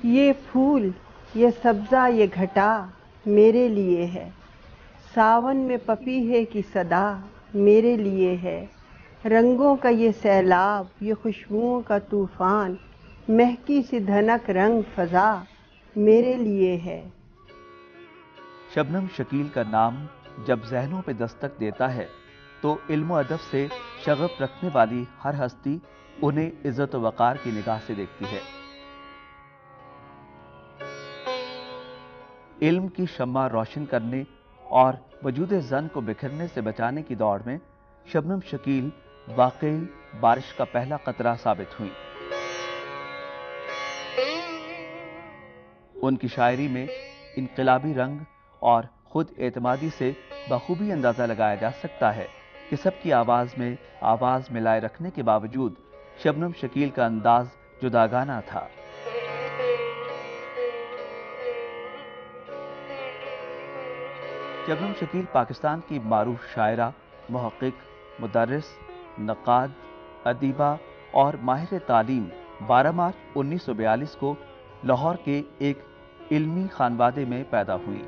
یہ پھول یہ سبزہ یہ گھٹا میرے لیے ہے، ساون میں پپیہے کی صدا میرے لیے ہے، رنگوں کا یہ سیلاب یہ خوشبوؤں کا طوفان، مہکی سی دھنک رنگ فضا میرے لیے ہے۔ شبنم شکیل کا نام جب ذہنوں پہ دستک دیتا ہے تو علم و ادب سے شغف رکھنے والی ہر ہستی انہیں عزت و وقار کی نگاہ سے دیکھتی ہے۔ علم کی شمع روشن کرنے اور وجود زن کو بکھرنے سے بچانے کی دوڑ میں شبنم شکیل واقعی بارش کا پہلا قطرہ ثابت ہوئی۔ ان کی شاعری میں انقلابی رنگ اور خود اعتمادی سے بخوبی اندازہ لگایا جا سکتا ہے کہ سب کی آواز میں آواز ملائے رکھنے کے باوجود شبنم شکیل کا انداز جداگانہ تھا۔ شبنم شکیل پاکستان کی معروف شاعرہ، محقق، مدرس، نقاد، ادیبہ اور ماہر تعلیم 12 مارچ 1942 کو لاہور کے ایک علمی خانوادے میں پیدا ہوئی۔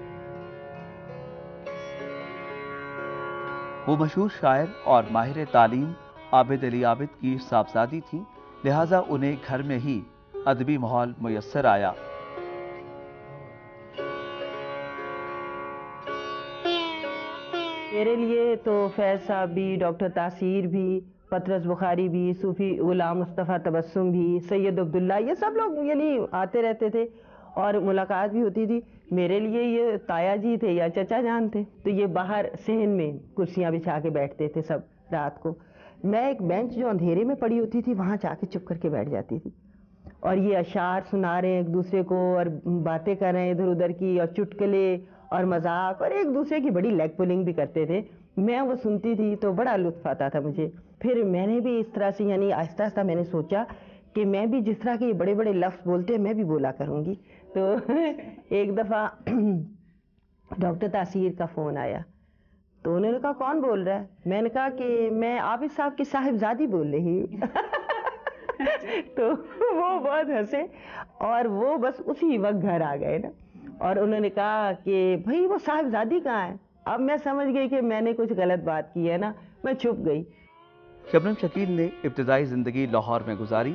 وہ مشہور شاعر اور ماہر تعلیم عابد علی عابد کی صاحبزادی تھیں، لہٰذا انہیں گھر میں ہی ادبی ماحول میسر آیا۔ میرے لیے تو فیض صاحب بھی، ڈاکٹر تاثیر بھی، پطرس بخاری بھی، صوفی غلام مصطفیٰ تبسم بھی، سید عبداللہ، یہ سب لوگ یعنی آتے رہتے تھے اور ملاقات بھی ہوتی تھی۔ میرے لیے یہ تایا جی تھے یا چچا جان تھے، تو یہ باہر صحن میں کرسیاں بچھا کے بیٹھتے تھے سب رات کو۔ میں ایک بینچ جو اندھیرے میں پڑی ہوتی تھی وہاں جا کے چپ کر کے بیٹھ جاتی تھی، اور یہ اشعار سنا رہے ہیں ایک دوسرے کو اور باتیں کر رہے ہیں ادھر ادھر کی، اور چٹکلے اور مذاق، اور ایک دوسرے کی بڑی لیگ پولنگ بھی کرتے تھے۔ میں وہ سنتی تھی تو بڑا لطف آتا تھا مجھے۔ پھر میں نے بھی اس طرح سے یعنی آہستہ آہستہ میں نے سوچا کہ میں بھی جس طرح کے بڑے بڑے لفظ بولتے ہیں میں بھی بولا کروں گی۔ تو ایک دفعہ ڈاکٹر تاثیر کا فون آیا تو انہوں نے کہا کون بول رہا ہے؟ میں نے کہا کہ میں عابد صاحب کی صاحبزادی بول رہی ہوں۔ تو وہ بہت ہنسے اور وہ بس اسی وقت گھر آ گئے نا، اور انہوں نے کہا کہ بھائی وہ صاحبزادی کہاں ہے؟ اب میں سمجھ گئی کہ میں نے کچھ غلط بات کی ہے نا، میں چھپ گئی۔ شبنم شکیل نے ابتدائی زندگی لاہور میں گزاری۔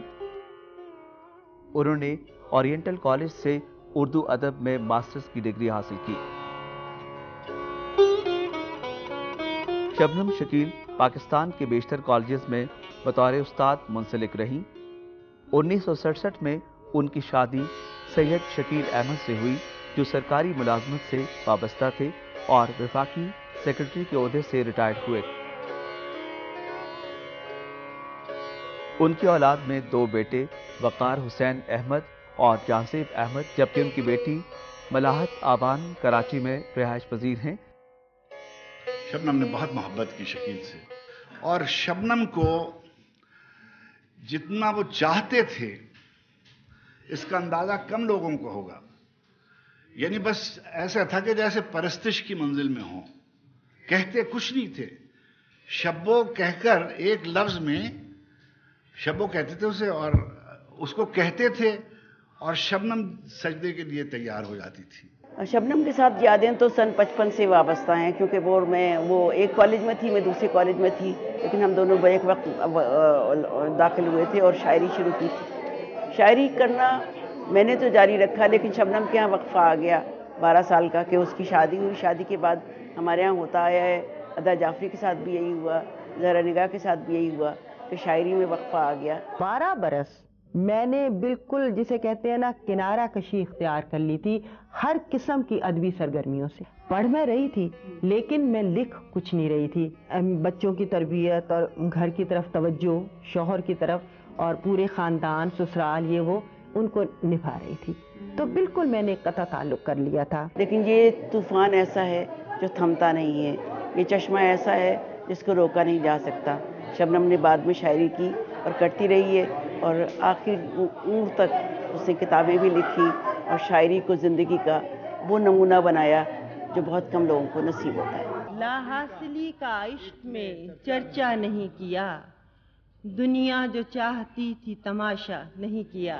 انہوں نے اورینٹل کالج سے اردو ادب میں ماسٹرز کی ڈگری حاصل کی۔ شبنم شکیل پاکستان کے بیشتر کالجز میں بطور استاد منسلک رہیں۔ 1967 میں ان کی شادی سید شکیل احمد سے ہوئی جو سرکاری ملازمت سے وابستہ تھے اور وفاقی سیکرٹری کے عہدے سے ریٹائرڈ ہوئے۔ ان کی اولاد میں 2 بیٹے وقار حسین احمد اور جہانسیب احمد، جبکہ ان کی بیٹی ملاحت آبان کراچی میں رہائش پذیر ہیں۔ شبنم نے بہت محبت کی شکیل سے، اور شبنم کو جتنا وہ چاہتے تھے اس کا اندازہ کم لوگوں کو ہوگا۔ یعنی بس ایسا تھا کہ جیسے پرستش کی منزل میں ہوں، کہتے کچھ نہیں تھے۔ شبو کہہ کر ایک لفظ میں شبو کہتے تھے اسے، اور اس کو کہتے تھے اور شبنم سجدے کے لیے تیار ہو جاتی تھی۔ شبنم کے ساتھ یادیں تو سن 55 سے وابستہ ہیں، کیونکہ وہ ایک کالج میں تھی، میں دوسرے کالج میں تھی، لیکن ہم دونوں ایک وقت داخل ہوئے تھے اور شاعری شروع کی تھی۔ شاعری کرنا میں نے تو جاری رکھا، لیکن شبنم کے یہاں وقفہ آ گیا 12 سال کا کہ اس کی شادی ہوئی۔ شادی کے بعد ہمارے یہاں ہوتا آیا ہے، ادا جعفری کے ساتھ بھی یہی ہوا، زہرا نگاہ کے ساتھ بھی یہی ہوا کہ شاعری میں وقفہ آ گیا۔ 12 برس میں نے بالکل جسے کہتے ہیں نا کنارہ کشی اختیار کر لی تھی ہر قسم کی ادبی سرگرمیوں سے۔ پڑھ میں رہی تھی لیکن میں لکھ کچھ نہیں رہی تھی۔ بچوں کی تربیت اور گھر کی طرف توجہ، شوہر کی طرف اور پورے خاندان، سسرال، یہ وہ ان کو نبھا رہی تھی، تو بالکل میں نے قطع تعلق کر لیا تھا۔ لیکن یہ طوفان ایسا ہے جو تھمتا نہیں ہے، یہ چشمہ ایسا ہے جس کو روکا نہیں جا سکتا۔ شبنم نے بعد میں شاعری کی اور کرتی رہی ہے، اور آخر عمر تک اس نے کتابیں بھی لکھی اور شاعری کو زندگی کا وہ نمونہ بنایا جو بہت کم لوگوں کو نصیب ہوتا ہے۔ لا حاصلی کا عشق میں چرچا نہیں کیا، دنیا جو چاہتی تھی تماشا نہیں کیا،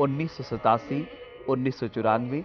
1987, 1994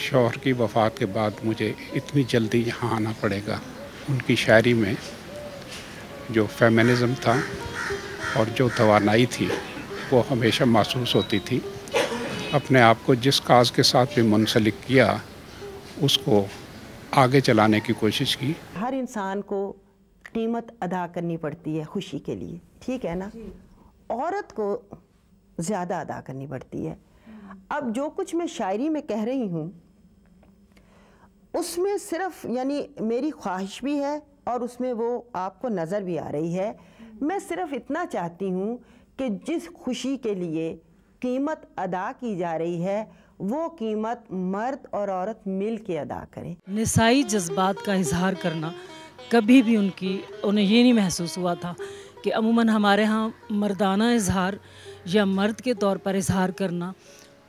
شوہر کی وفات کے بعد مجھے اتنی جلدی یہاں آنا پڑے گا. ان کی شاعری میں جو فیمنزم تھا اور جو توانائی تھی وہ ہمیشہ محسوس ہوتی تھی. اپنے آپ کو جس کاز کے ساتھ بھی منسلک کیا اس کو آگے چلانے کی کوشش کی. ہر انسان کو قیمت ادا کرنی پڑتی ہے خوشی کے لیے، ٹھیک ہے نا؟ عورت کو زیادہ ادا کرنی پڑتی ہے. اب جو کچھ میں شاعری میں کہہ رہی ہوں اس میں صرف یعنی میری خواہش بھی ہے اور اس میں وہ آپ کو نظر بھی آ رہی ہے. میں صرف اتنا چاہتی ہوں کہ جس خوشی کے لیے قیمت ادا کی جا رہی ہے وہ قیمت مرد اور عورت مل کے ادا کریں. نسائی جذبات کا اظہار کرنا کبھی بھی انہیں یہ نہیں محسوس ہوا تھا کہ عموماً ہمارے ہاں مردانہ اظہار یا مرد کے طور پر اظہار کرنا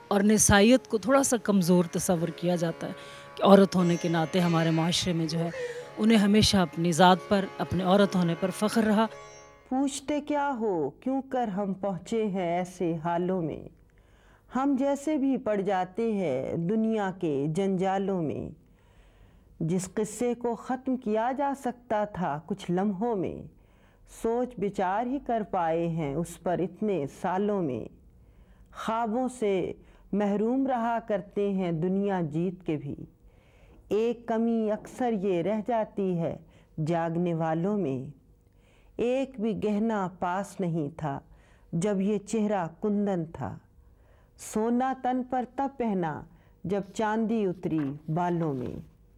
اور نسائیت کو تھوڑا سا کمزور تصور کیا جاتا ہے کہ عورت ہونے کے ناطے ہمارے معاشرے میں جو ہے انہیں ہمیشہ اپنی ذات پر، اپنے عورت ہونے پر فخر رہا. پوچھتے کیا ہو کیوں کر ہم پہنچے ہیں ایسے حالوں میں، ہم جیسے بھی پڑ جاتے ہیں دنیا کے جنجالوں میں. جس قصے کو ختم کیا جا سکتا تھا کچھ لمحوں میں، سوچ بچار ہی کر پائے ہیں اس پر اتنے سالوں میں. خوابوں سے محروم رہا کرتے ہیں دنیا جیت کے بھی، ایک کمی اکثر یہ رہ جاتی ہے جاگنے والوں میں. ایک بھی گہنا پاس نہیں تھا جب یہ چہرہ کندن تھا، سونا تن پر تب پہنا جب چاندی اتری بالوں میں.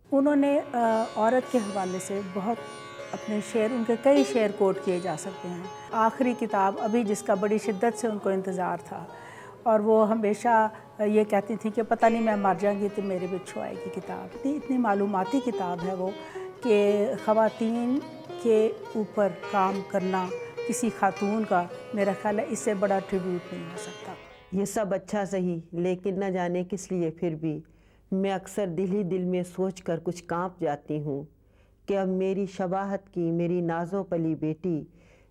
انہوں نے عورت کے حوالے سے بہت اپنے شعر، ان کے کئی شعر کوٹ کیے جا سکتے ہیں. آخری کتاب ابھی جس کا بڑی شدت سے ان کو انتظار تھا اور وہ ہمیشہ یہ کہتی تھی کہ پتہ نہیں میں مر جاؤں گی تو میرے بچھو آئے گی کتاب. اتنی معلوماتی کتاب ہے وہ کہ خواتین کے اوپر کام کرنا کسی خاتون کا میرا خیال ہے اس سے بڑا ٹریبیوٹ نہیں ہو سکتا. یہ سب اچھا صحیح، لیکن نہ جانے کس لیے پھر بھی میں اکثر دل ہی دل میں سوچ کر کچھ کانپ جاتی ہوں کہ اب میری شباہت کی میری نازوں پلی بیٹی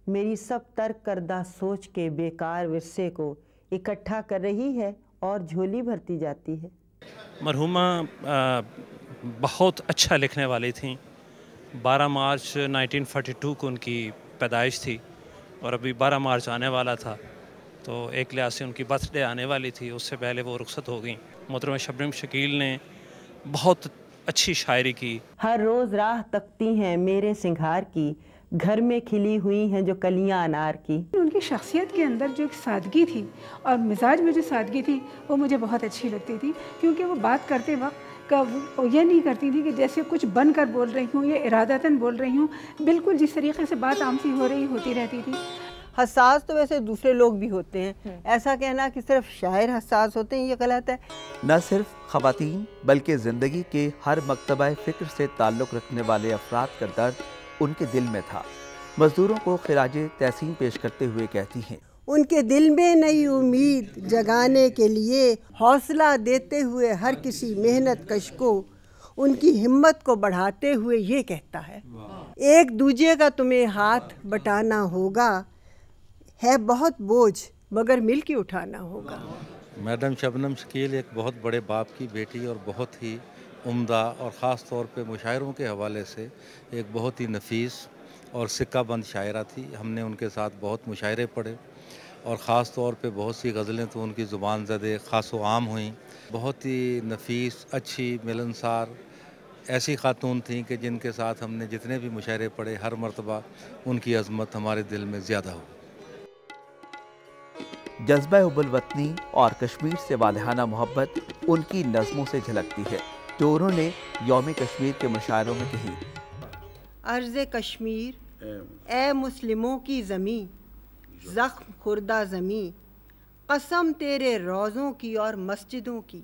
میری سب ترک کردہ سوچ کے بیکار ورثے کو اکٹھا کر رہی ہے اور جھولی بھرتی جاتی ہے. مرحومہ بہت اچھا لکھنے والی تھیں. 12 مارچ 1942 کو ان کی پیدائش تھی اور ابھی 12 مارچ آنے والا تھا تو ایک لحاظ سے ان کی برتھ ڈے آنے والی تھی، اس سے پہلے وہ رخصت ہو گئیں. محترمہ شبنم شکیل نے بہت اچھی شاعری کی. ہر روز راہ تکتی ہیں میرے سنگھار کی، گھر میں کھلی ہوئی ہیں جو کلیاں انار کی. ان کی شخصیت کے اندر جو ایک سادگی تھی اور مزاج میں جو سادگی تھی وہ مجھے بہت اچھی لگتی تھی، کیونکہ وہ بات کرتے وقت یہ نہیں کرتی تھی کہ جیسے کچھ بن کر بول رہی ہوں یا ارادتاً بول رہی ہوں، بالکل جس طریقے سے بات عام سی ہو رہی ہوتی رہتی تھی. حساس تو ویسے دوسرے لوگ بھی ہوتے ہیں، ایسا کہنا کہ صرف شاعر حساس ہوتے ہیں یہ غلط ہے. نہ صرف خواتین بلکہ زندگی کے ہر مکتبہ فکر سے تعلق رکھنے والے افراد کا درد ان کے دل میں تھا. مزدوروں کو خراج تحسین پیش کرتے ہوئے کہتی ہیں، ان کے دل میں نئی امید جگانے کے لیے حوصلہ دیتے ہوئے ہر کسی محنت کش کو ان کی ہمت کو بڑھاتے ہوئے یہ کہتا ہے، ایک دوجے کا تمہیں ہاتھ بٹانا ہوگا، ہے بہت بوجھ مگر مل کے اٹھانا ہوگا. میڈم شبنم شکیل ایک بہت بڑے باپ کی بیٹی اور بہت ہی عمدہ اور خاص طور پہ مشاعروں کے حوالے سے ایک بہت ہی نفیس اور سکہ بند شاعرہ تھی. ہم نے ان کے ساتھ بہت مشاعرے پڑھے اور خاص طور پہ بہت سی غزلیں تو ان کی زبان زدے خاص و عام ہوئیں. بہت ہی نفیس، اچھی، ملنسار ایسی خاتون تھیں کہ جن کے ساتھ ہم نے جتنے بھی مشاعرے پڑھے ہر مرتبہ ان کی عظمت ہمارے دل میں زیادہ ہو. جذبہ حب الوطنی اور کشمیر سے والہانہ محبت ان کی نظموں سے جھلکتی ہے جو انہوں نے یوم کشمیر کے مشاعروں میں کہی. عرض کشمیر اے مسلموں کی زمیں، زخم خوردہ زمیں، قسم تیرے روضوں کی اور مسجدوں کی،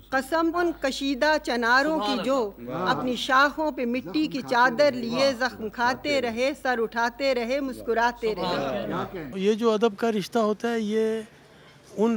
قسم ان کشیدہ چناروں کی جو اپنی شاخوں پہ مٹی کی چادر لیے زخم کھاتے رہے، سر اٹھاتے رہے، مسکراتے رہے. یہ جو ادب کا رشتہ ہوتا ہے یہ ان